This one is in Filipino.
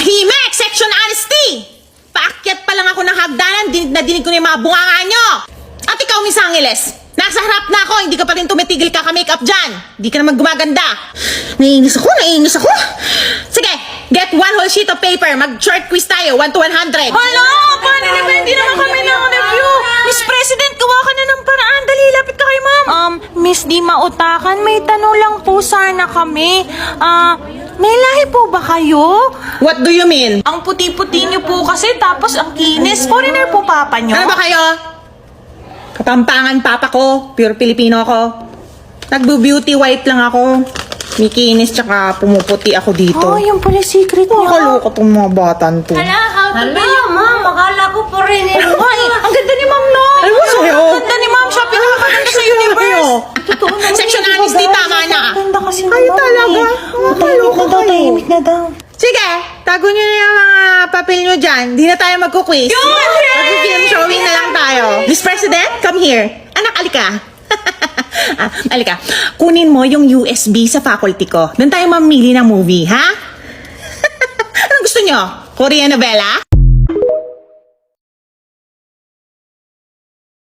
Tahimik! Section honesty! Paakyat pa lang ako ng hagdanan, dinig ko na yung mga bunganga nyo! At ikaw, Miss Angeles, nasa harap na ako, hindi ka pa rin tumitigil ka-makeup dyan! Hindi ka naman gumaganda! Naiinis ako! Sige, get one whole sheet of paper, mag-short quiz tayo, 1 to 100! Hala! Paano naman? Hindi naman kami na-review! Miss President, gawa ka na ng paraan. Dali, lapit ka kay ma'am. Miss Di Mautakan, may tanong lang po sana kami. May lahi po ba kayo? What do you mean? Ang puti-puti niyo po kasi, tapos ang kinis. Foreigner po papa niyo? Ano ba kayo? Kapampangan papa ko, pure Pilipino ako. Nagbo-beauty white lang ako. May kinis tsaka pumuputi ako dito. Oh, yung pala secret niyo. Nakaloka tong mga batan to. How to be you, ma'am? Akala ko foreigner. Ay, ang ganda ni ma'am, no? Ano ba sa'yo? Ang ganda ni ma'am. Siya pinakaganda sa universe. Totoo naman. Section honesty, tama na. Ganda kasi Ay, talaga? Nakakaloka kayo. Tahimik na daw. Sige, tago nyo na yung mga papel nyo dyan. Di na tayo magkuquiz. Mag-film showing na lang tayo. Miss President, come here. Anak, alika. Alika, kunin mo yung USB sa faculty ko. Doon tayo mamili ng movie, ha? Anong gusto nyo? Korean novela?